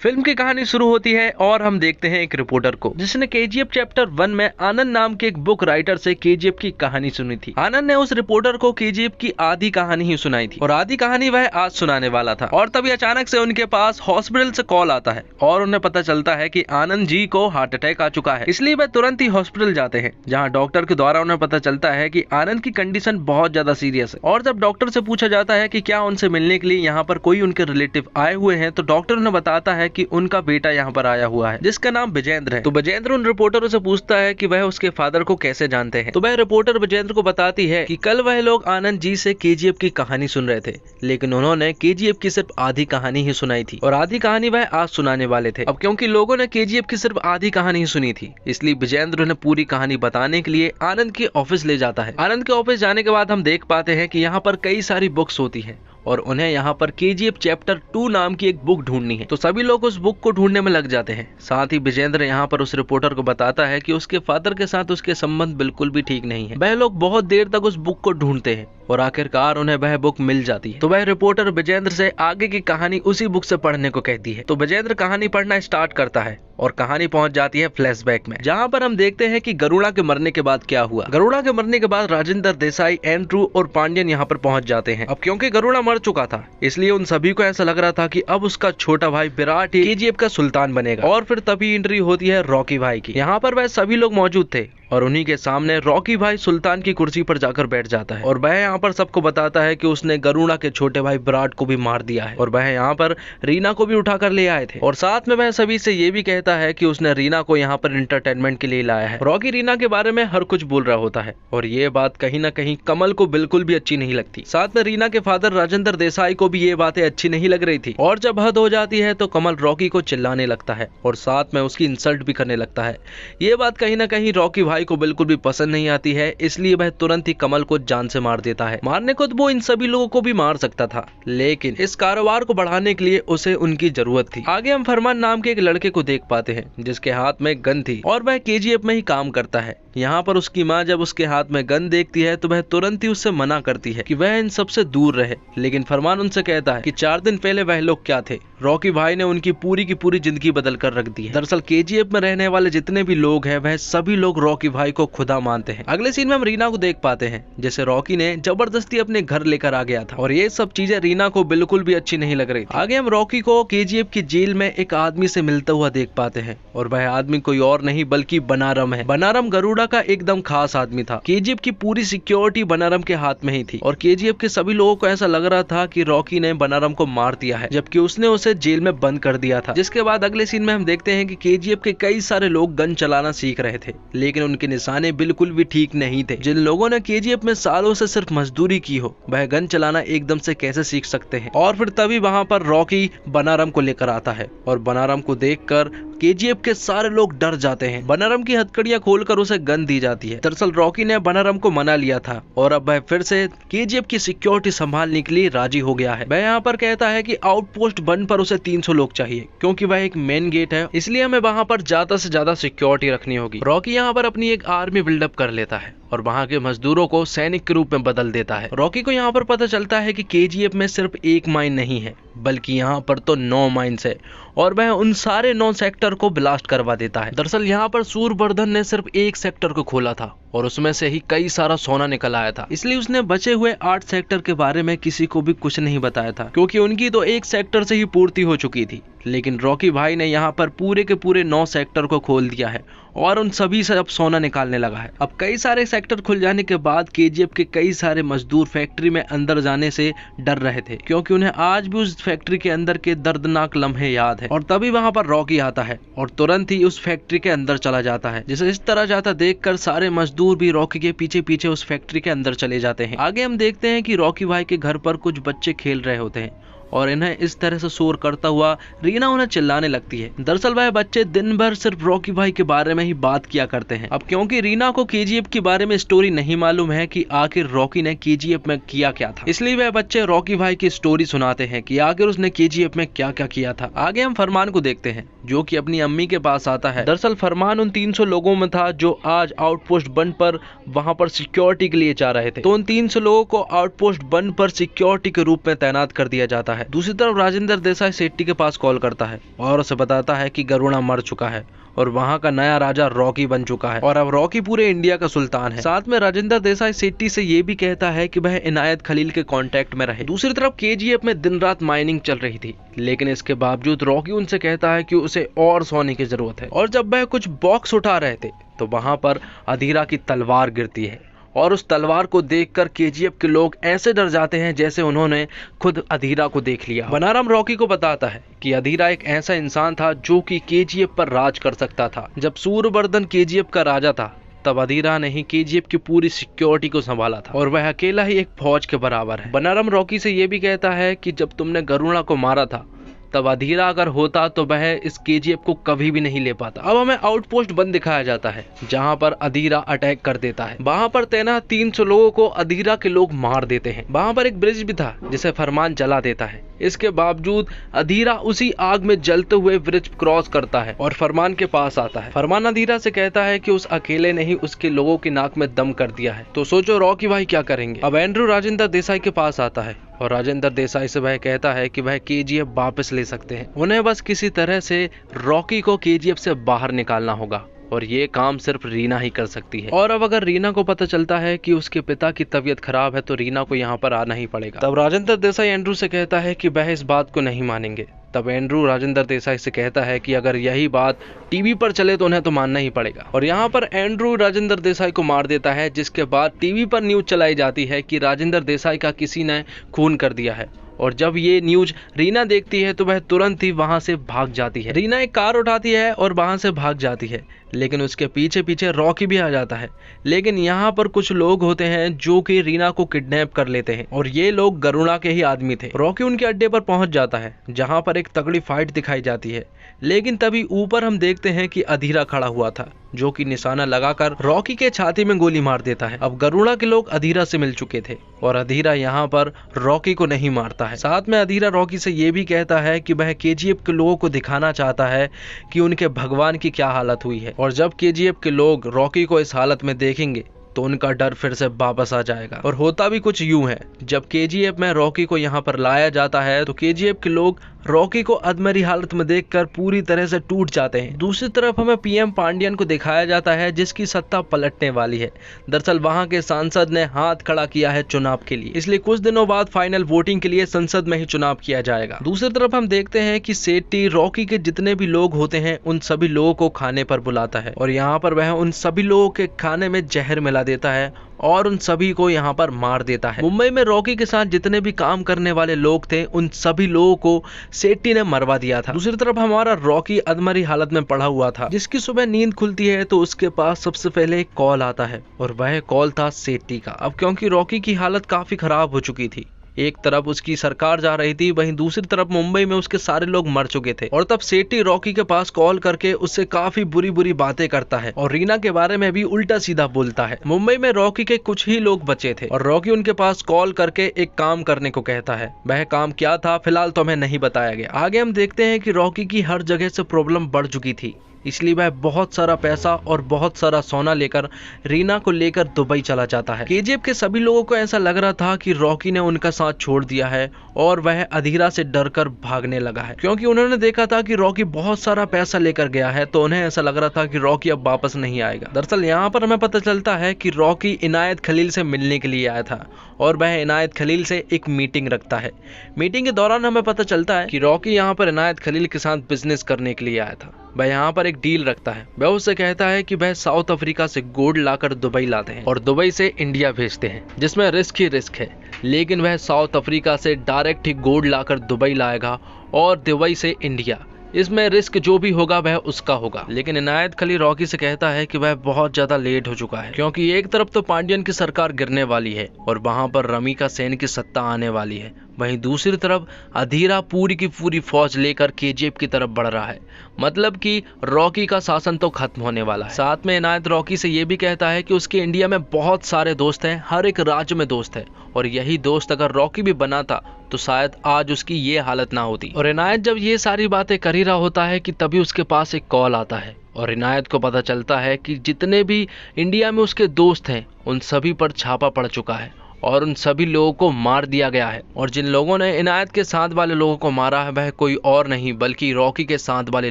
Film की कहानी शुरू होती है और हम देखते हैं एक रिपोर्टर को जिसने केजीएफ चैप्टर 1 में आनंद नाम के एक बुक राइटर से केजीएफ की कहानी सुनी थी। आनंद ने उस रिपोर्टर को केजीएफ की आधी कहानी ही सुनाई थी और आधी कहानी वह आज सुनाने वाला था। और तभी अचानक से उनके पास हॉस्पिटल से कॉल आता है और उन्हें पता चलता है कि आनंद जी को हार्ट अटैक आ चुका है। इसलिए वह तुरंत ही हॉस्पिटल जाते हैं, जहाँ डॉक्टर के द्वारा उन्हें पता चलता है कि आनंद की कंडीशन बहुत ज्यादा सीरियस है। और जब डॉक्टर से पूछा जाता है कि क्या उनसे मिलने के लिए यहाँ पर कोई उनके रिलेटिव आए हुए हैं, तो डॉक्टर उन्हें बताता है कि उनका बेटा यहाँ पर आया हुआ है जिसका नाम विजेंद्र है। तो विजेंद्र उन रिपोर्टरों से पूछता है कि वह उसके फादर को कैसे जानते हैं। तो वह रिपोर्टर विजेंद्र को बताती है कि कल वह लोग आनंद जी से केजीएफ की कहानी सुन रहे थे, लेकिन उन्होंने केजीएफ की सिर्फ आधी कहानी ही सुनाई थी और आधी कहानी वह आज सुनाने वाले थे। अब क्योंकि लोगों ने केजीएफ की सिर्फ आधी कहानी ही सुनी थी, इसलिए विजेंद्र उन्हें पूरी कहानी बताने के लिए आनंद के ऑफिस ले जाता है। आनंद के ऑफिस जाने के बाद हम देख पाते हैं कि यहाँ पर कई सारी बुक्स होती है और उन्हें यहाँ पर केजीएफ चैप्टर 2 नाम की एक बुक ढूंढनी है। तो सभी लोग उस बुक को ढूंढने में लग जाते हैं। साथ ही विजेंद्र यहाँ पर उस रिपोर्टर को बताता है कि उसके फादर के साथ उसके संबंध बिल्कुल भी ठीक नहीं है। वह लोग बहुत देर तक उस बुक को ढूंढते हैं और आखिरकार उन्हें वह बुक मिल जाती है। तो वह रिपोर्टर विजेंद्र से आगे की कहानी उसी बुक से पढ़ने को कहती है। तो विजेंद्र कहानी पढ़ना स्टार्ट करता है और कहानी पहुंच जाती है फ्लैशबैक में, जहां पर हम देखते हैं कि गरुड़ा के मरने के बाद क्या हुआ। गरुड़ा के मरने के बाद राजेंद्र देसाई, एंड्रू और पांड्यन यहाँ पर पहुंच जाते हैं। अब क्योंकि गरुड़ा मर चुका था, इसलिए उन सभी को ऐसा लग रहा था कि अब उसका छोटा भाई विराट ही केजीएफ का सुल्तान बनेगा। और फिर तभी एंट्री होती है रॉकी भाई की। यहाँ पर वह सभी लोग मौजूद थे और उन्हीं के सामने रॉकी भाई सुल्तान की कुर्सी पर जाकर बैठ जाता है और वह यहाँ पर सबको बताता है कि उसने गरुड़ा के छोटे भाई विराट को भी मार दिया है और वह यहाँ पर रीना को भी उठाकर ले आए थे। और साथ में वह सभी से ये भी कहता है कि उसने रीना को यहाँ पर एंटरटेनमेंट के लिए लाया है। रॉकी रीना के बारे में हर कुछ बोल रहा होता है और ये बात कहीं ना कहीं कमल को बिल्कुल भी अच्छी नहीं लगती। साथ में रीना के फादर राजेंद्र देसाई को भी ये बातें अच्छी नहीं लग रही थी। और जब हद हो जाती है तो कमल रॉकी को चिल्लाने लगता है और साथ में उसकी इंसल्ट भी करने लगता है। ये बात कहीं ना कहीं रॉकी भाई को बिल्कुल भी पसंद नहीं आती है, इसलिए वह तुरंत ही कमल को जान से मार देता है। मारने को तो वो इन सभी लोगों को भी मार सकता था, लेकिन इस कारोबार को बढ़ाने के लिए उसे उनकी जरूरत थी। आगे हम फरमान नाम के एक लड़के को देख पाते हैं जिसके हाथ में गन थी और वह केजीएफ में ही काम करता है। यहाँ पर उसकी माँ जब उसके हाथ में गन देखती है तो वह तुरंत ही उससे मना करती है कि वह इन सबसे दूर रहे, लेकिन फरमान उनसे कहता है कि 4 दिन पहले वह लोग क्या थे। रॉकी भाई ने उनकी पूरी की पूरी जिंदगी बदल कर रख दी है। दरअसल केजीएफ में रहने वाले जितने भी लोग हैं वह सभी लोग रॉकी भाई को खुदा मानते हैं। अगले सीन में हम रीना को देख पाते हैं जैसे रॉकी ने जबरदस्ती अपने घर लेकर आ गया था और ये सब चीजें रीना को बिल्कुल भी अच्छी नहीं लग रही थी। आगे हम रॉकी को केजीएफ की जेल में एक आदमी से मिलता हुआ देख पाते हैं और वह आदमी कोई और नहीं बल्कि बनारम है। बनारम गरुड़ा का एकदम खास आदमी था। केजीएफ की पूरी सिक्योरिटी बनारम के हाथ में ही थी और केजीएफ के सभी लोगों को ऐसा लग रहा था कि रॉकी ने बनारम को मार दिया है, जबकि उसने उसे जेल में बंद कर दिया था। जिसके बाद अगले सीन में हम देखते हैं कि केजीएफ के कई सारे लोग गन चलाना सीख रहे थे, लेकिन उनके निशाने बिल्कुल भी ठीक नहीं थे। जिन लोगों ने केजीएफ में सालों से सिर्फ मजदूरी की हो, वह गन चलाना एकदम से कैसे सीख सकते हैं। और फिर तभी वहां पर रॉकी बनारम को लेकर आता है और बनारम को देखकर केजीएफ के सारे लोग डर जाते हैं। बनारम की हथकड़ियां खोलकर उसे गन दी जाती है। दरअसल रॉकी ने बनारम को मना लिया था और अब वह फिर से केजीएफ की सिक्योरिटी संभालने के लिए राजी हो गया है। वह यहाँ पर कहता है कि आउटपोस्ट 1 पर उसे 300 लोग चाहिए, क्योंकि वह एक मेन गेट है, इसलिए हमें वहां पर ज्यादा से ज्यादा सिक्योरिटी रखनी होगी। रॉकी यहाँ पर अपनी एक आर्मी बिल्डअप कर लेता है और वहां के मजदूरों को सैनिक के रूप में बदल देता है। रॉकी को यहाँ पर पता चलता है कि केजीएफ में सिर्फ एक माइन नहीं है, बल्कि यहाँ पर तो 9 माइंस है और वह उन सारे 9 सेक्टर को ब्लास्ट करवा देता है। दरअसल यहाँ पर सूरवर्धन ने सिर्फ एक सेक्टर को खोला था और उसमें से ही कई सारा सोना निकल आया था, इसलिए उसने बचे हुए 8 सेक्टर के बारे में किसी को भी कुछ नहीं बताया था, क्योंकि उनकी तो एक सेक्टर से ही पूर्ति हो चुकी थी। लेकिन रॉकी भाई ने यहाँ पर पूरे के पूरे 9 सेक्टर को खोल दिया है और उन सभी से अब सोना निकालने लगा है। अब कई सारे सेक्टर खुल जाने के बाद केजीएफ के कई सारे मजदूर फैक्ट्री में अंदर जाने से डर रहे थे, क्योंकि उन्हें आज भी उस फैक्ट्री के अंदर के दर्दनाक लम्हे याद है। और तभी वहां पर रॉकी आता है और तुरंत ही उस फैक्ट्री के अंदर चला जाता है। जिसे इस तरह जाता देखकर सारे मजदूर भी रॉकी के पीछे पीछे उस फैक्ट्री के अंदर चले जाते हैं। आगे हम देखते हैं कि रॉकी भाई के घर पर कुछ बच्चे खेल रहे होते हैं और इन्हें इस तरह से शोर करता हुआ रीना उन्हें चिल्लाने लगती है। दरअसल वह बच्चे दिन भर सिर्फ रॉकी भाई के बारे में ही बात किया करते हैं। अब क्योंकि रीना को केजीएफ के बारे में स्टोरी नहीं मालूम है कि आखिर रॉकी ने केजीएफ में किया क्या था, इसलिए वह बच्चे रॉकी भाई की स्टोरी सुनाते हैं कि आखिर उसने केजीएफ में क्या क्या किया था। आगे हम फरमान को देखते हैं जो कि अपनी अम्मी के पास आता है। दरअसल फरमान उन 300 लोगों में था जो आज आउटपोस्ट 1 पर वहां पर सिक्योरिटी के लिए जा रहे थे। तो उन 300 लोगों को आउटपोस्ट 1 पर सिक्योरिटी के रूप में तैनात कर दिया जाता है। है। दूसरी तरफ राजेंद्र देसाई सेट्टी के पास कॉल करता है और उसे बताता है कि गरुड़ा मर चुका है और वहाँ का नया राजा रॉकी बन चुका है और अब रॉकी पूरे इंडिया का सुल्तान है। साथ में राजेंद्र देसाई सेट्टी से ये भी कहता है कि वह इनायत खलील के कांटेक्ट में रहे। दूसरी तरफ केजीएफ में दिन रात माइनिंग चल रही थी, लेकिन इसके बावजूद रॉकी उनसे कहता है कि उसे और सोने की जरूरत है। और जब वह कुछ बॉक्स उठा रहे थे तो वहाँ पर अधीरा की तलवार गिरती है और उस तलवार को देखकर केजीएफ के लोग ऐसे डर जाते हैं जैसे उन्होंने खुद अधीरा को देख लिया। बनारम रॉकी को बताता है कि अधीरा एक ऐसा इंसान था जो कि केजीएफ पर राज कर सकता था। जब सूर्यवर्धन केजीएफ का राजा था तब अधीरा ने ही केजीएफ की पूरी सिक्योरिटी को संभाला था और वह अकेला ही एक फौज के बराबर है। बनारम रॉकी से ये भी कहता है कि जब तुमने गरुड़ा को मारा था तब अधीरा अगर होता तो वह इस केजीएफ को कभी भी नहीं ले पाता। अब हमें आउटपोस्ट बंद दिखाया जाता है जहां पर अधीरा अटैक कर देता है। वहां पर तैनात 300 लोगों को अधीरा के लोग मार देते हैं। वहां पर एक ब्रिज भी था जिसे फरमान जला देता है। इसके बावजूद अधीरा उसी आग में जलते हुए ब्रिज क्रॉस करता है और फरमान के पास आता है। फरमान अधीरा से कहता है कि उस अकेले ने ही उसके लोगों की नाक में दम कर दिया है। तो सोचो रॉकी भाई क्या करेंगे। अब एंड्रू राजेंद्र देसाई के पास आता है और राजेंद्र देसाई से वह कहता है कि वह केजीएफ वापस ले सकते हैं। उन्हें बस किसी तरह से रॉकी को केजीएफ से बाहर निकालना होगा और ये काम सिर्फ रीना ही कर सकती है। और अब अगर रीना को पता चलता है कि उसके पिता की तबीयत खराब है तो रीना को यहाँ पर आना ही पड़ेगा। तब राजेंद्र देसाई एंड्रू से कहता है कि वह इस बात को नहीं मानेंगे। तब एंड्रू राजेंद्र देसाई से कहता है कि अगर यही बात टीवी पर चले तो उन्हें तो मानना ही पड़ेगा। और यहाँ पर एंड्रू राजेंद्र देसाई को मार देता है, जिसके बाद टीवी पर न्यूज चलाई जाती है कि राजेंद्र देसाई का किसी ने खून कर दिया है। और जब ये न्यूज रीना देखती है तो वह तुरंत ही वहां से भाग जाती है। रीना एक कार उठाती है और वहां से भाग जाती है, लेकिन उसके पीछे पीछे रॉकी भी आ जाता है। लेकिन यहाँ पर कुछ लोग होते हैं जो कि रीना को किडनैप कर लेते हैं और ये लोग गरुड़ा के ही आदमी थे। रॉकी उनके अड्डे पर पहुंच जाता है जहाँ पर एक तगड़ी फाइट दिखाई जाती है, लेकिन तभी ऊपर हम देखते हैं कि अधीरा खड़ा हुआ था जो कि निशाना लगाकर रॉकी के छाती में गोली मार देता है। अब गरुड़ा के लोग अधीरा से मिल चुके थे और अधीरा यहाँ पर रॉकी को नहीं मारता है। साथ में अधीरा रॉकी से ये भी कहता है कि वह केजीएफ के लोगों को दिखाना चाहता है कि उनके भगवान की क्या हालत हुई है और जब केजीएफ के लोग रॉकी को इस हालत में देखेंगे तो उनका डर फिर से वापस आ जाएगा। और होता भी कुछ यूं है, जब केजीएफ में रॉकी को यहाँ पर लाया जाता है तो केजीएफ के लोग रॉकी को अधमरी हालत में देखकर पूरी तरह से टूट जाते हैं। दूसरी तरफ हमें पीएम पांडियन को दिखाया जाता है जिसकी सत्ता पलटने वाली है। दरअसल वहां के सांसद ने हाथ खड़ा किया है चुनाव के लिए, इसलिए कुछ दिनों बाद फाइनल वोटिंग के लिए संसद में ही चुनाव किया जाएगा। दूसरी तरफ हम देखते हैं कि सेट्टी रॉकी के जितने भी लोग होते हैं उन सभी लोगों को खाने पर बुलाता है और यहाँ पर वह उन सभी लोगों के खाने में जहर मिला देता है और उन सभी को यहाँ पर मार देता है। मुंबई में रॉकी के साथ जितने भी काम करने वाले लोग थे उन सभी लोगों को सेट्टी ने मरवा दिया था। दूसरी तरफ हमारा रॉकी अधमरी हालत में पड़ा हुआ था, जिसकी सुबह नींद खुलती है तो उसके पास सबसे पहले एक कॉल आता है और वह कॉल था सेट्टी का। अब क्योंकि रॉकी की हालत काफी खराब हो चुकी थी, एक तरफ उसकी सरकार जा रही थी, वहीं दूसरी तरफ मुंबई में उसके सारे लोग मर चुके थे। और तब सेट्टी रॉकी के पास कॉल करके उससे काफी बुरी बुरी बातें करता है और रीना के बारे में भी उल्टा सीधा बोलता है। मुंबई में रॉकी के कुछ ही लोग बचे थे और रॉकी उनके पास कॉल करके एक काम करने को कहता है। वह काम क्या था फिलहाल तो हमें नहीं बताया गया। आगे हम देखते हैं कि रॉकी की हर जगह से प्रॉब्लम बढ़ चुकी थी, इसलिए वह बहुत सारा पैसा और बहुत सारा सोना लेकर रीना को लेकर दुबई चला जाता है। केजीएफ के सभी लोगों को ऐसा लग रहा था कि रॉकी ने उनका साथ छोड़ दिया है और वह अधीरा से डरकर भागने लगा है, क्योंकि उन्होंने देखा था कि रॉकी बहुत सारा पैसा लेकर गया है, तो उन्हें ऐसा लग रहा था कि रॉकी अब वापस नहीं आएगा। दरअसल यहाँ पर हमें पता चलता है कि रॉकी इनायत खलील से मिलने के लिए आया था और वह इनायत खलील से एक मीटिंग रखता है। मीटिंग के दौरान हमें पता चलता है कि रॉकी यहाँ पर इनायत खलील के साथ बिजनेस करने के लिए आया था। वह यहाँ पर एक डील रखता है। वह उससे कहता है कि वह साउथ अफ्रीका से गोल्ड लाकर दुबई लाते हैं और दुबई से इंडिया भेजते हैं, जिसमें रिस्क ही रिस्क है, लेकिन वह साउथ अफ्रीका से डायरेक्ट ही गोल्ड लाकर दुबई लाएगा और दुबई से इंडिया। इसमें रिस्क जो भी होगा वह उसका होगा। लेकिन इनायत खलील रॉकी से कहता है कि वह बहुत ज्यादा लेट हो चुका है, क्योंकि एक तरफ तो पांडियन की सरकार गिरने वाली है और वहां पर रमिका सेन की सत्ता आने वाली है, वहीं दूसरी तरफ अधीरा पूरी की पूरी फौज लेकर केजीएफ की तरफ बढ़ रहा है। मतलब कि रॉकी का शासन तो खत्म होने वाला है। साथ में इनायत रॉकी से ये भी कहता है कि उसके इंडिया में बहुत सारे दोस्त हैं, हर एक राज्य में दोस्त है, और यही दोस्त अगर रॉकी भी बनाता तो शायद आज उसकी ये हालत ना होती। और इनायत जब ये सारी बातें कर ही रहा होता है कि तभी उसके पास एक कॉल आता है और इनायत को पता चलता है कि जितने भी इंडिया में उसके दोस्त हैं उन सभी पर छापा पड़ चुका है और उन सभी लोगों को मार दिया गया है। और जिन लोगों ने इनायत के साथ वाले लोगों को मारा है वह कोई और नहीं बल्कि रॉकी के साथ वाले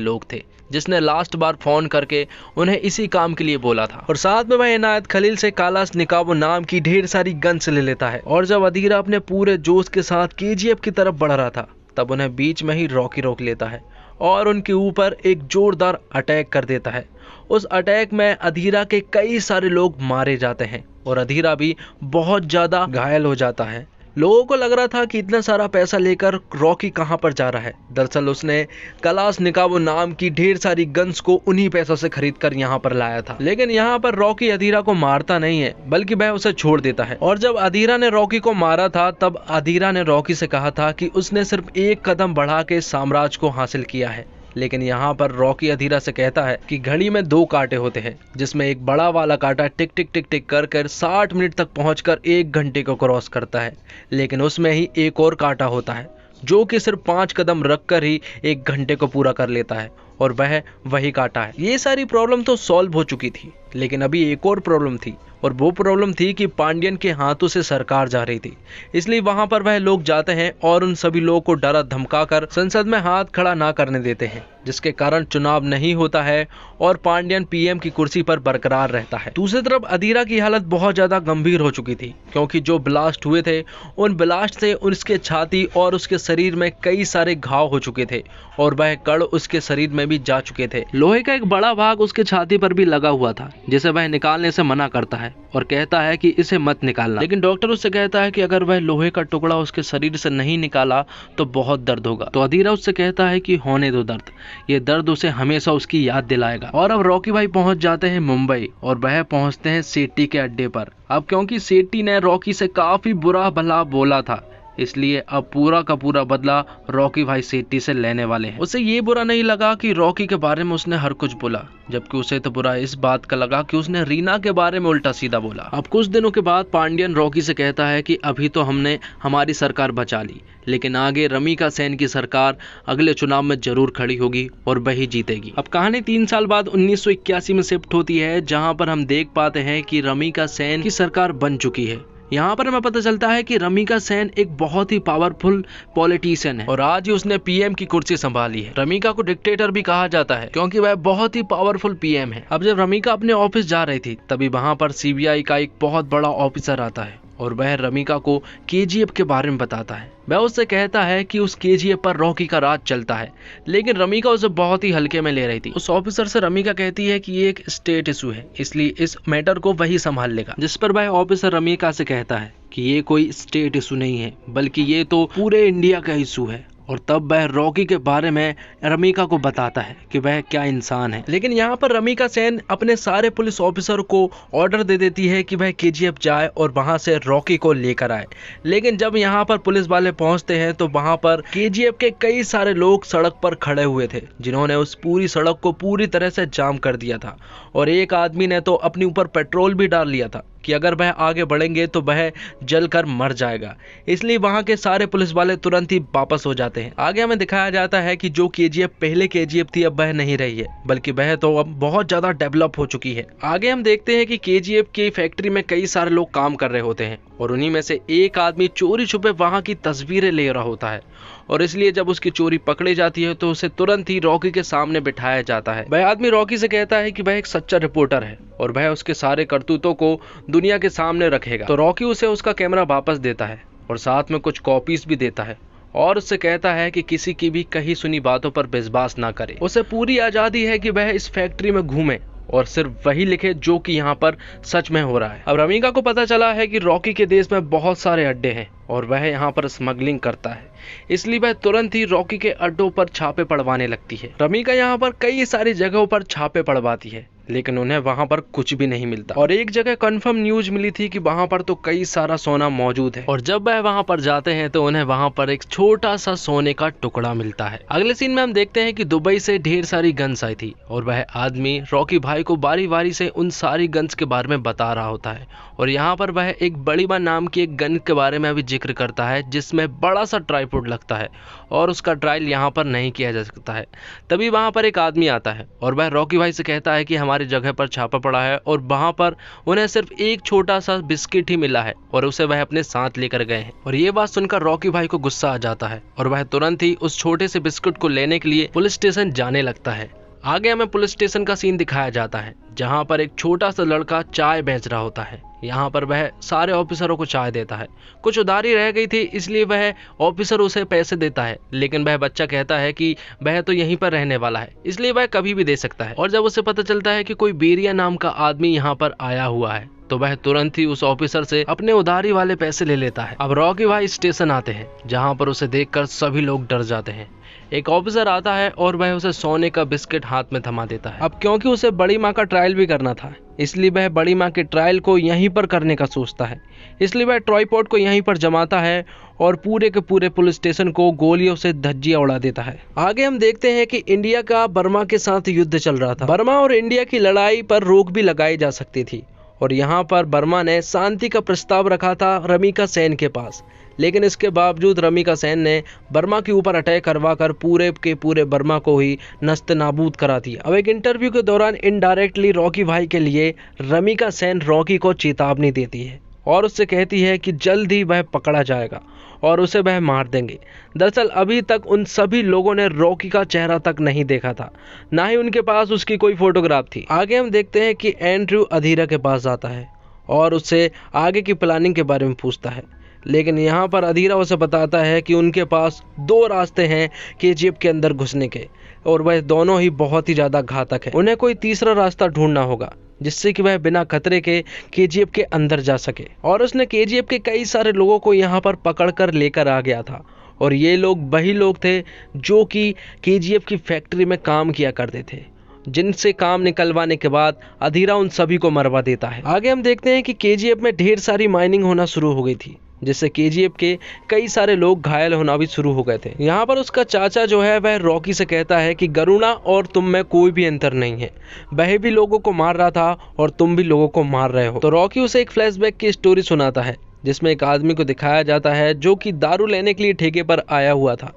लोग थे, जिसने लास्ट बार फोन करके उन्हें इसी काम के लिए बोला था। और साथ में वह इनायत खलील से कालाशनिकोव नाम की ढेर सारी गन्स ले लेता है। और जब अधीरा अपने पूरे जोश के साथ केजीएफ की तरफ बढ़ रहा था तब उन्हें बीच में ही रॉकी रोक लेता है और उनके ऊपर एक जोरदार अटैक कर देता है। उस अटैक में अधीरा के कई सारे लोग मारे जाते हैं और अधीरा भी बहुत ज्यादा घायल हो जाता है। लोगों को लग रहा था कि इतना सारा पैसा लेकर रॉकी कहां पर जा रहा है। दरअसल उसने कालाशनिकोव नाम की ढेर सारी गन्स को उन्हीं पैसों से खरीद कर यहाँ पर लाया था। लेकिन यहाँ पर रॉकी अधीरा को मारता नहीं है बल्कि वह उसे छोड़ देता है। और जब अधीरा ने रॉकी को मारा था तब अधीरा ने रॉकी से कहा था कि उसने सिर्फ एक कदम बढ़ा के साम्राज्य को हासिल किया है। लेकिन यहाँ पर रॉकी अधीरा से कहता है कि घड़ी में 2 कांटे होते हैं, जिसमें एक बड़ा वाला कांटा टिक टिक टिक टिक कर 60 मिनट तक पहुंचकर 1 घंटे को क्रॉस करता है। लेकिन उसमें ही एक और कांटा होता है जो कि सिर्फ 5 कदम रखकर ही 1 घंटे को पूरा कर लेता है और वह वही कांटा है। ये सारी प्रॉब्लम तो सॉल्व हो चुकी थी, लेकिन अभी एक और प्रॉब्लम थी और वो प्रॉब्लम थी कि पांड्यन के हाथों से सरकार जा रही थी। इसलिए वहां पर वह लोग जाते हैं और उन सभी लोगों को डरा धमकाकर संसद में हाथ खड़ा ना करने देते हैं, जिसके कारण चुनाव नहीं होता है और पांड्यन पीएम की कुर्सी पर बरकरार रहता है। दूसरी तरफ अधीरा की हालत बहुत ज्यादा गंभीर हो चुकी थी, क्योंकि जो ब्लास्ट हुए थे उन ब्लास्ट से उसके छाती और उसके शरीर में कई सारे घाव हो चुके थे और वह कड़ उसके शरीर में भी जा चुके थे। लोहे का एक बड़ा भाग उसके छाती पर भी लगा हुआ था, जिसे वह निकालने से मना करता है और कहता है कि इसे मत निकालना। लेकिन डॉक्टर उससे कहता है कि अगर वह लोहे का टुकड़ा उसके शरीर से नहीं निकाला तो बहुत दर्द होगा। तो अधीरा उससे कहता है कि होने दो दर्द, ये दर्द उसे हमेशा उसकी याद दिलाएगा। और अब रॉकी भाई पहुंच जाते हैं मुंबई और वह पहुंचते हैं सेठी के अड्डे पर। अब क्योंकि सेठी ने रॉकी से काफी बुरा भला बोला था, इसलिए अब पूरा का पूरा बदला रॉकी भाई सेठी से लेने वाले हैं। उसे ये बुरा नहीं लगा कि रॉकी के बारे में उसने हर कुछ बोला, जबकि उसे तो बुरा इस बात का लगा कि उसने रीना के बारे में उल्टा सीधा बोला। अब कुछ दिनों के बाद पांड्यन रॉकी से कहता है कि अभी तो हमने हमारी सरकार बचा ली, लेकिन आगे रमिका सेन की सरकार अगले चुनाव में जरूर खड़ी होगी और वही जीतेगी। अब कहानी 3 साल बाद 1981 में शिफ्ट होती है, जहां पर हम देख पाते हैं कि रमिका सेन की सरकार बन चुकी है। यहाँ पर हमें पता चलता है कि रमिका सेन एक बहुत ही पावरफुल पॉलिटिशियन है और आज ही उसने पीएम की कुर्सी संभाली है। रमिका को डिक्टेटर भी कहा जाता है क्योंकि वह बहुत ही पावरफुल पीएम है। अब जब रमिका अपने ऑफिस जा रही थी तभी वहां पर सीबीआई का एक बहुत बड़ा ऑफिसर आता है और वह रमिका को केजीएफ के बारे में बताता है। वह उससे कहता है कि उस केजीएफ पर रॉकी का राज चलता है, लेकिन रमिका उसे बहुत ही हल्के में ले रही थी। उस ऑफिसर से रमिका कहती है कि ये एक स्टेट इशू है, इसलिए इस मैटर को वही संभाल लेगा। जिस पर वह ऑफिसर रमिका से कहता है कि ये कोई स्टेट इशू नहीं है, बल्कि ये तो पूरे इंडिया का इशू है। और तब वह रॉकी के बारे में रमिका को बताता है कि वह क्या इंसान है। लेकिन यहाँ पर रमिका सेन अपने सारे पुलिस ऑफिसर को ऑर्डर दे देती है कि वह केजीएफ जाए और वहां से रॉकी को लेकर आए। लेकिन जब यहाँ पर पुलिस वाले पहुंचते हैं तो वहां पर केजीएफ के कई सारे लोग सड़क पर खड़े हुए थे, जिन्होंने उस पूरी सड़क को पूरी तरह से जाम कर दिया था। और एक आदमी ने तो अपने ऊपर पेट्रोल भी डाल लिया था कि अगर वह आगे बढ़ेंगे तो वह जलकर मर जाएगा। इसलिए वहां के सारे पुलिस वाले तुरंत ही वापस हो जाते हैं। आगे हमें दिखाया जाता है कि जो केजीएफ पहले केजीएफ थी अब वह नहीं रही है, बल्कि वह तो अब बहुत ज्यादा डेवलप हो चुकी है। आगे हम देखते हैं कि केजीएफ की फैक्ट्री में कई सारे लोग काम कर रहे होते हैं और उन्हीं में से एक आदमी चोरी छुपे वहां की तस्वीरें ले रहा होता है और इसलिए जब उसकी चोरी पकड़ी जाती है तो उसे तुरंत ही रॉकी के सामने बिठाया जाता है। वह आदमी रॉकी से कहता है कि वह एक सच्चा रिपोर्टर है और वह उसके सारे करतूतों को दुनिया के सामने रखेगा। तो रॉकी उसे उसका कैमरा वापस देता है और साथ में कुछ कॉपीज भी देता है और उससे कहता है कि किसी की भी कही सुनी बातों पर विश्वास ना करे। उसे पूरी आजादी है कि वह इस फैक्ट्री में घूमे और सिर्फ वही लिखे जो कि यहाँ पर सच में हो रहा है। अब रमिका को पता चला है कि रॉकी के देश में बहुत सारे अड्डे हैं और वह यहाँ पर स्मगलिंग करता है, इसलिए वह तुरंत ही रॉकी के अड्डों पर छापे पड़वाने लगती है। रमिका यहाँ पर कई सारी जगहों पर छापे पड़वाती है, लेकिन उन्हें वहां पर कुछ भी नहीं मिलता। और एक जगह कंफर्म न्यूज मिली थी कि वहां पर तो कई सारा सोना मौजूद है और जब वह वहां पर जाते हैं तो उन्हें वहां पर एक छोटा सा सोने का टुकड़ा मिलता है। अगले सीन में हम देखते हैं कि दुबई से ढेर सारी गन्स आई थी और वह आदमी रॉकी भाई को बारी बारी से उन सारी गन्स के बारे में बता रहा होता है और यहाँ पर वह एक बड़ीबा नाम की एक गन के बारे में भी जिक्र करता है, जिसमें बड़ा सा ट्राइपॉड लगता है और उसका ट्रायल यहाँ पर नहीं किया जा सकता है। तभी वहां पर एक आदमी आता है और वह रॉकी भाई से कहता है कि हमारे सारी जगह पर छापा पड़ा है और वहां पर उन्हें सिर्फ एक छोटा सा बिस्किट ही मिला है और उसे वह अपने साथ लेकर गए हैं। और ये बात सुनकर रॉकी भाई को गुस्सा आ जाता है और वह तुरंत ही उस छोटे से बिस्कुट को लेने के लिए पुलिस स्टेशन जाने लगता है। आगे हमें पुलिस स्टेशन का सीन दिखाया जाता है जहां पर एक छोटा सा लड़का चाय बेच रहा होता है। यहाँ पर वह सारे ऑफिसरों को चाय देता है। कुछ उधारी रह गई थी इसलिए वह ऑफिसर उसे पैसे देता है, लेकिन वह बच्चा कहता है कि वह तो यहीं पर रहने वाला है इसलिए वह कभी भी दे सकता है। और जब उसे पता चलता है कि कोई बेरिया नाम का आदमी यहाँ पर आया हुआ है तो वह तुरंत ही उस ऑफिसर से अपने उधारी वाले पैसे ले लेता है। अब रॉकी भाई स्टेशन आते हैं जहाँ पर उसे देखकर सभी लोग डर जाते हैं। एक ऑफिसर आता है और वह उसे सोने का बिस्किट हाथ में थमा देता है। अब क्योंकि उसे बड़ी माँ का ट्रायल भी करना था इसलिए वह बड़ी माँ के ट्रायल को यहीं पर करने का सोचता है, इसलिए वह ट्राइपॉड को यहीं पर जमाता है और पूरे के पूरे पुलिस स्टेशन को गोलियों से धज्जियां उड़ा देता है। आगे हम देखते हैं कि इंडिया का बर्मा के साथ युद्ध चल रहा था। बर्मा और इंडिया की लड़ाई पर रोक भी लगाई जा सकती थी और यहाँ पर बर्मा ने शांति का प्रस्ताव रखा था रमीका सेन के पास, लेकिन इसके बावजूद रमीका सेन ने बर्मा के ऊपर अटैक करवा कर पूरे के पूरे बर्मा को ही नस्त नाबूद करा दिया। अब एक इंटरव्यू के दौरान इनडायरेक्टली रॉकी भाई के लिए रमीका सेन रॉकी को चेतावनी देती है और उससे कहती है कि जल्द ही वह पकड़ा जाएगा और उसे वह मार देंगे। दरअसल अभी तक उन सभी लोगों ने रॉकी का चेहरा तक नहीं देखा था, ना ही उनके पास उसकी कोई फोटोग्राफ थी। आगे हम देखते हैं कि एंड्रयू अधीरा के पास जाता है और उससे आगे की प्लानिंग के बारे में पूछता है, लेकिन यहाँ पर अधीरा उसे बताता है कि उनके पास दो रास्ते हैं केजीएफ के अंदर घुसने के और वह दोनों ही बहुत ही ज़्यादा घातक है। उन्हें कोई तीसरा रास्ता ढूंढना होगा जिससे कि वह बिना खतरे के केजीएफ के अंदर जा सके। और उसने केजीएफ के कई सारे लोगों को यहाँ पर पकड़कर लेकर आ गया था और ये लोग वही लोग थे जो कि केजीएफ की फैक्ट्री में काम किया करते थे, जिनसे काम निकलवाने के बाद अधीरा उन सभी को मरवा देता है। आगे हम देखते हैं कि केजीएफ में ढेर सारी माइनिंग होना शुरू हो गई थी जिससे केजीएफ के कई सारे लोग घायल होना भी शुरू हो गए थे। यहाँ पर उसका चाचा जो है वह रॉकी से कहता है कि गरुणा और तुम में कोई भी अंतर नहीं है, वह भी लोगों को मार रहा था और तुम भी लोगों को मार रहे हो। तो रॉकी उसे एक फ्लैशबैक की स्टोरी सुनाता है जिसमें एक आदमी को दिखाया जाता है जो कि दारू लेने के लिए ठेके पर आया हुआ था,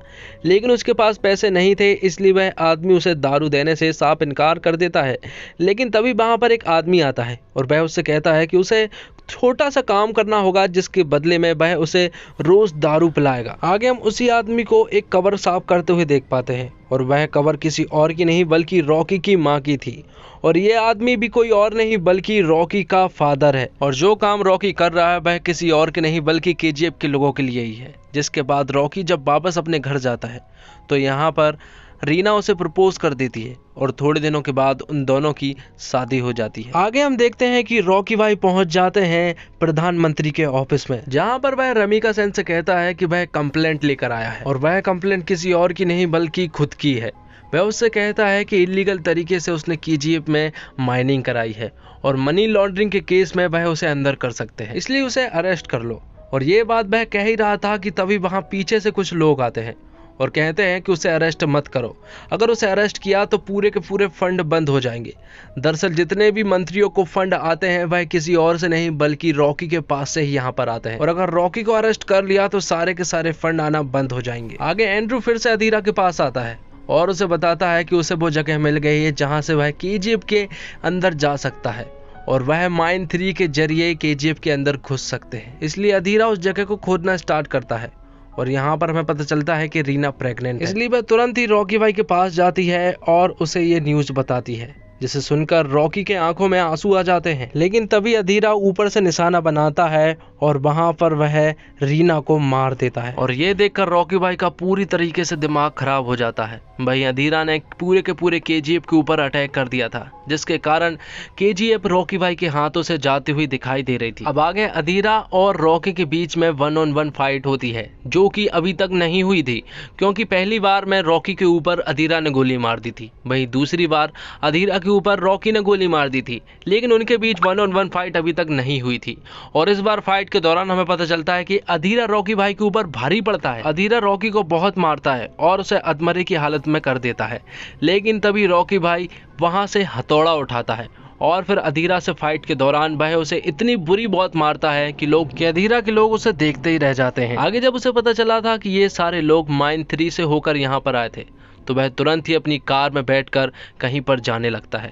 लेकिन उसके पास पैसे नहीं थे इसलिए वह आदमी उसे दारू देने से साफ इनकार कर देता है। लेकिन तभी वहाँ पर एक आदमी आता है और वह उससे कहता है कि उसे छोटा सा काम करना होगा जिसके बदले में वह उसे रोज दारू पिलाएगा। आगे हम उसी आदमी को एक कवर साफ करते हुए देख पाते हैं और वह कवर किसी और की नहीं बल्कि रॉकी की माँ की थी और ये आदमी भी कोई और नहीं बल्कि रॉकी का फादर है और जो काम रॉकी कर रहा है वह किसी और के नहीं बल्कि केजीएफ के लोगों के लिए ही है। जिसके बाद रॉकी जब वापस अपने घर जाता है तो यहाँ पर रीना उसे प्रपोज कर देती है और थोड़े दिनों के बाद उन दोनों की शादी हो जाती है। आगे हम देखते हैं कि रॉकी भाई पहुंच जाते हैं प्रधानमंत्री के ऑफिस में जहां पर वह रमीका सेन से कहता है कि वह कंप्लेंट लेकर आया है और वह कंप्लेंट किसी और की नहीं बल्कि खुद की है। वह उससे कहता है कि इलीगल तरीके से उसने केजीएफ में माइनिंग कराई है और मनी लॉन्ड्रिंग के केस में वह उसे अंदर कर सकते हैं, इसलिए उसे अरेस्ट कर लो। और ये बात वह कह ही रहा था कि तभी वहां पीछे से कुछ लोग आते हैं और कहते हैं कि उसे अरेस्ट मत करो, अगर उसे अरेस्ट किया तो पूरे के पूरे फंड बंद हो जाएंगे। दरअसल जितने भी मंत्रियों को फंड आते हैं वह किसी और से नहीं बल्कि रॉकी के पास से ही यहाँ पर आते हैं और अगर रॉकी को अरेस्ट कर लिया तो सारे के सारे फंड आना बंद हो जाएंगे। आगे एंड्रू फिर से अधीरा के पास आता है और उसे बताता है कि उसे वो जगह मिल गई है जहाँ से वह केजीएफ के अंदर जा सकता है और वह माइन 3 के जरिए केजीएफ के अंदर घुस सकते हैं। इसलिए अधीरा उस जगह को खोदना स्टार्ट करता है और यहाँ पर हमें पता चलता है कि रीना प्रेग्नेंट है, इसलिए वह तुरंत ही रॉकी भाई के पास जाती है और उसे ये न्यूज बताती है, जिसे सुनकर रॉकी के आंखों में आंसू आ जाते हैं। लेकिन तभी अधीरा ऊपर से निशाना बनाता है और वहां पर वह रीना को मार देता है और ये देखकर रॉकी भाई का पूरी तरीके से दिमाग खराब हो जाता है। भाई अधीरा ने पूरे के पूरे केजीएफ के ऊपर अटैक कर दिया था जिसके कारण केजीएफ रॉकी भाई के हाथों से जाती हुई दिखाई दे रही थी। अब आगे अधीरा और रॉकी के बीच में 1-on-1 फाइट होती है जो कि अभी तक नहीं हुई थी, क्योंकि पहली बार में रॉकी के ऊपर अधीरा ने गोली मार दी थी, वहीं दूसरी बार अधीरा के ऊपर रॉकी ने गोली मार दी थी, लेकिन उनके बीच 1-on-1 फाइट अभी तक नहीं हुई थी। और इस बार फाइट के दौरान हमें पता चलता है कि अधीरा रॉकी भाई के ऊपर भारी पड़ता है। अधीरा रॉकी को बहुत मारता है और उसे अधमरे की हालत में कर देता है, लेकिन तभी रॉकी भाई वहां से हथौड़ा उठाता है और फिर अधीरा से फाइट के दौरान वह उसे इतनी बुरी बहुत मारता है कि अधीरा के लोग उसे देखते ही रह जाते हैं। आगे जब उसे पता चला था कि ये सारे लोग माइन 3 से होकर यहाँ पर आए थे तो वह तुरंत ही अपनी कार में बैठकर कहीं पर जाने लगता है।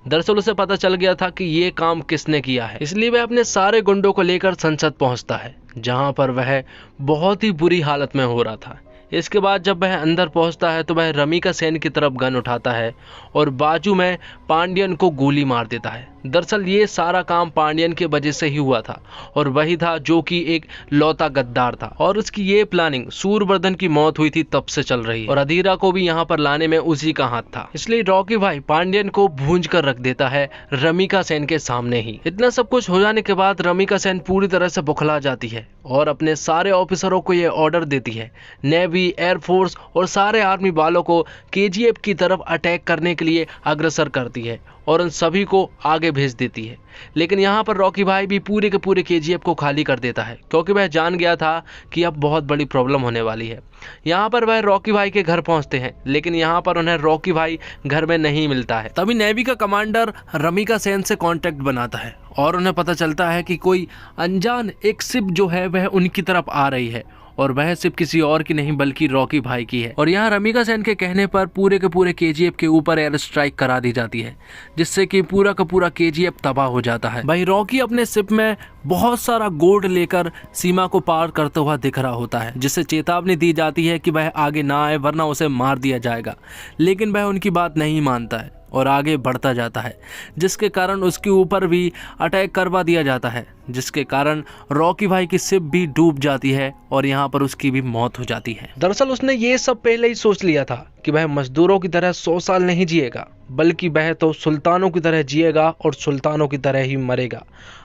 दरअसल उसे पता चल गया था कि ये काम किसने किया है, इसलिए वह अपने सारे गुंडों को लेकर संसद पहुंचता है, जहां पर वह बहुत ही बुरी हालत में हो रहा था। इसके बाद जब वह अंदर पहुंचता है तो वह रमिका सेन की तरफ गन उठाता है और बाजू में पांडियन को गोली मार देता है। दरअसल ये सारा काम पांडियन के वजह से ही हुआ था और वही था जो कि एक लौता गद्दार था और उसकी ये प्लानिंग सूरवर्धन की मौत हुई थी तब से चल रही है और अधीरा को भी यहाँ पर लाने में उसी का हाथ था। इसलिए रॉकी भाई पांडियन को भूंज कर रख देता है रमिका सेन के सामने ही। इतना सब कुछ हो जाने के बाद रमिका सेन पूरी तरह से बौखला जाती है और अपने सारे ऑफिसरों को ये ऑर्डर देती है, नेवी, एयरफोर्स और सारे आर्मी वालों को केजीएफ की तरफ अटैक करने के लिए अग्रसर करती है और उन सभी को आगे भेज देती है। लेकिन यहाँ पर रॉकी भाई भी पूरे के पूरे केजीएफ को खाली कर देता है क्योंकि वह जान गया था कि अब बहुत बड़ी प्रॉब्लम होने वाली है। यहाँ पर वह रॉकी भाई के घर पहुँचते हैं, लेकिन यहाँ पर उन्हें रॉकी भाई घर में नहीं मिलता है। तभी नेवी का कमांडर रमिका सेन से कांटेक्ट बनाता है और उन्हें पता चलता है कि कोई अनजान एक शिप जो है वह उनकी तरफ आ रही है और वह सिर्फ किसी और की नहीं बल्कि रॉकी भाई की है। और यहाँ रमिका सेन के कहने पर पूरे के पूरे केजीएफ के ऊपर एयर स्ट्राइक करा दी जाती है, जिससे कि पूरा का पूरा केजीएफ तबाह हो जाता है। भाई रॉकी अपने शिप में बहुत सारा गोल्ड लेकर सीमा को पार करता हुआ दिख रहा होता है, जिससे चेतावनी दी जाती है कि वह आगे ना आए वरना उसे मार दिया जाएगा। लेकिन वह उनकी बात नहीं मानता है और आगे बढ़ता जाता है, जिसके कारण उसके ऊपर भी अटैक करवा दिया जाता है, जिसके कारण रॉकी भाई की शिप भी डूब जाती है और यहाँ पर उसकी भी मौत हो जाती है। दरअसल उसने ये सब पहले ही सोच लिया था कि वह मजदूरों की तरह 100 साल नहीं जिएगा, बल्कि वह तो सुल्तानों की तरह जिएगा और सुल्तानों की तरह ही मरेगा।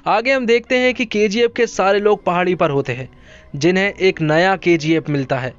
आगे हम देखते हैं कि केजीएफ के सारे लोग पहाड़ी पर होते हैं, जिन्हें एक नया केजीएफ मिलता है।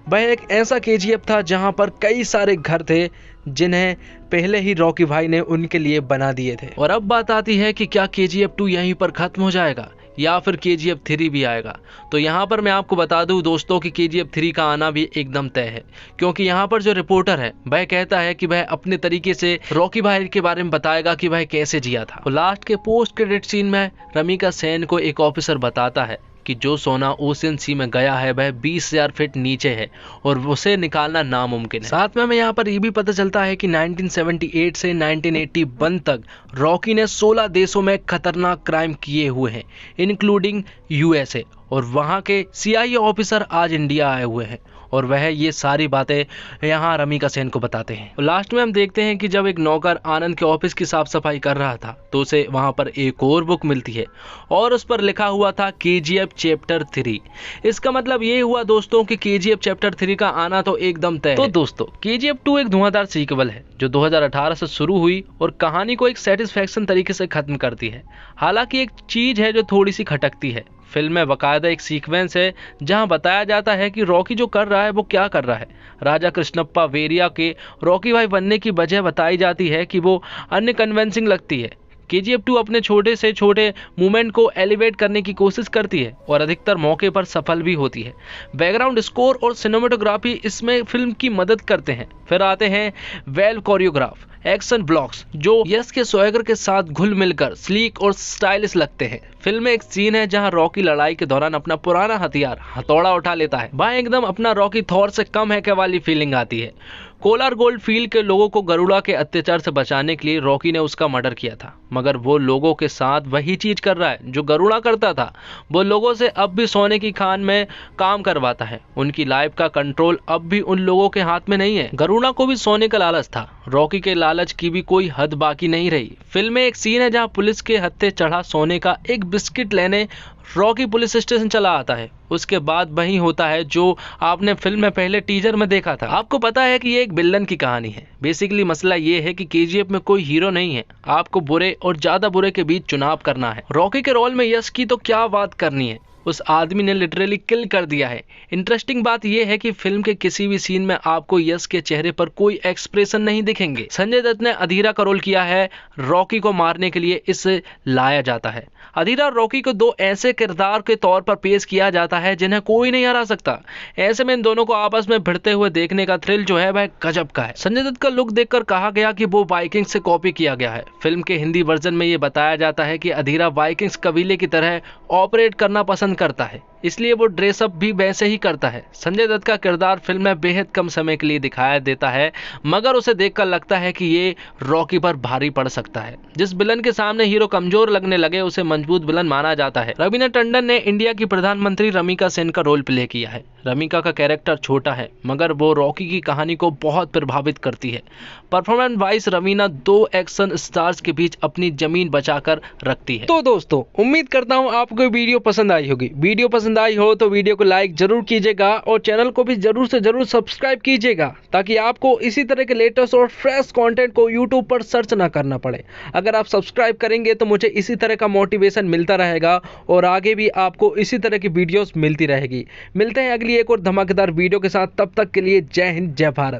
वह एक ऐसा केजीएफ था जहां पर कई सारे घर थे जिन्हें पहले ही रॉकी भाई ने उनके लिए बना दिए थे। और अब बात आती है कि क्या केजीएफ 2 यहीं पर खत्म हो जाएगा या फिर केजीएफ 3 भी आएगा। तो यहाँ पर मैं आपको बता दूं दोस्तों कि केजीएफ 3 का आना भी एकदम तय है, क्योंकि यहाँ पर जो रिपोर्टर है वह कहता है कि वह अपने तरीके से रॉकी भाई के बारे में बताएगा कि वह कैसे जिया था। तो लास्ट के पोस्ट क्रेडिट सीन में रमिका सेन को एक ऑफिसर बताता है कि जो सोना ओशियन सी में गया है वह 20,000 फीट नीचे है और उसे निकालना नामुमकिन है। साथ में हमें यहाँ पर यह भी पता चलता है कि 1978 से 1981 तक रॉकी ने 16 देशों में खतरनाक क्राइम किए हुए हैं, इंक्लूडिंग यूएसए, और वहाँ के CIA ऑफिसर आज इंडिया आए हुए हैं और वह ये सारी बातें यहाँ रमिका सेन को बताते हैं। और लास्ट में हम देखते हैं कि जब एक नौकर आनंद के ऑफिस की साफ सफाई कर रहा था तो उसे वहाँ पर एक और बुक मिलती है और उस पर लिखा हुआ था केजीएफ चैप्टर 3। इसका मतलब ये हुआ दोस्तों कि केजीएफ चैप्टर 3 का आना तो एकदम तय है। तो दोस्तों केजीएफ 2 एक धुआंधार सीक्वल है जो 2018 से शुरू हुई और कहानी को एक सेटिस्फैक्शन तरीके से खत्म करती है। हालांकि एक चीज है जो थोड़ी सी खटकती है, फिल्म में बाकायदा एक सीक्वेंस है जहां बताया जाता है कि रॉकी जो कर रहा है वो क्या कर रहा है। राजा कृष्णप्पा वेरिया के रॉकी भाई बनने की वजह बताई जाती है कि वो अनकन्विंसिंग लगती है। केजीएफ 2 अपने छोटे से छोटे मूवमेंट को एलिवेट करने की कोशिश करती है और अधिकतर मौके पर सफल भी होती है। बैकग्राउंड स्कोर और सिनेमेटोग्राफी इसमें फिल्म की मदद करते हैं। फिर आते हैं वेल कोरियोग्राफ एक्शन ब्लॉक्स जो यश के स्वैगर के साथ घुल मिलकर स्लीक और स्टाइलिश लगते हैं। फिल्म में एक सीन है जहां रॉकी लड़ाई के दौरान अपना पुराना हथियार हथौड़ा उठा लेता है। वहां एकदम अपना रॉकी थॉर से कम है क्या वाली फीलिंग आती है। कोलार गोल्ड फील्ड के लोगों को गरुड़ा के अत्याचार से बचाने के लिए रॉकी ने उसका मर्डर किया था, मगर वो लोगों के साथ वही चीज कर रहा है जो गरुड़ा करता था। वो लोगों से अब भी सोने की खान में काम करवाता है। उनकी लाइफ का कंट्रोल अब भी उन लोगों के हाथ में नहीं है। गरुड़ा को भी सोने का लालच था, रॉकी के लालच की भी कोई हद बाकी नहीं रही। फिल्म में एक सीन है जहां पुलिस के हत्थे चढ़ा सोने का एक बिस्किट लेने रॉकी पुलिस स्टेशन चला आता है। उसके बाद वही होता है जो आपने फिल्म में पहले टीजर में देखा था। आपको पता है कि ये एक विलन की कहानी है। बेसिकली मसला ये है कि केजीएफ में कोई हीरो नहीं है, आपको बुरे और ज्यादा बुरे के बीच चुनाव करना है। रॉकी के रोल में यश की तो क्या बात करनी है, उस आदमी ने लिटरली किल कर दिया है। इंटरेस्टिंग बात यह है कि फिल्म के किसी भी सीन में आपको यश के चेहरे पर कोई एक्सप्रेशन नहीं दिखेंगे। संजय दत्त ने अधीरा का रोल किया है, रॉकी को मारने के लिए इसे लाया जाता है। अधीरा और रॉकी को दो ऐसे किरदार के तौर पर पेश किया जाता है जिन्हें कोई नहीं हरा सकता। ऐसे में इन दोनों को आपस में भिड़ते हुए देखने का थ्रिल जो है वह गजब का है। संजय दत्त का लुक देखकर कहा गया कि वो वाइकिंग्स से कॉपी किया गया है। फिल्म के हिंदी वर्जन में ये बताया जाता है कि अधीरा वाइकिंग्स कबीले की तरह ऑपरेट करना पसंद करता है। इसलिए वो ड्रेसअप भी वैसे ही करता है। संजय दत्त का किरदार फिल्म में बेहद कम समय के लिए दिखाया देता है, मगर उसे देखकर लगता है कि ये रॉकी पर भारी पड़ सकता है। जिस विलन के सामने हीरो कमजोर लगने लगे उसे मजबूत विलन माना जाता है। रवीना टंडन ने इंडिया की प्रधानमंत्री रमिका सेन का रोल प्ले किया है। रमिका का कैरेक्टर छोटा है, मगर वो रॉकी की कहानी को बहुत प्रभावित करती है। परफॉर्मेंस वाइज रवीना दो एक्शन स्टार्स के बीच अपनी जमीन बचाकर रखती है। तो दोस्तों, उम्मीद करता हूँ आपको वीडियो पसंद आई होगी। वीडियो पसंद आई हो तो वीडियो को लाइक जरूर कीजिएगा और चैनल को भी जरूर से जरूर सब्सक्राइब कीजिएगा, ताकि आपको इसी तरह के लेटेस्ट और फ्रेश कंटेंट को यूट्यूब पर सर्च ना करना पड़े। अगर आप सब्सक्राइब करेंगे तो मुझे इसी तरह का मोटिवेशन मिलता रहेगा और आगे भी आपको इसी तरह की वीडियोस मिलती रहेगी। मिलते हैं अगली एक और धमाकेदार वीडियो के साथ, तब तक के लिए जय हिंद, जय भारत।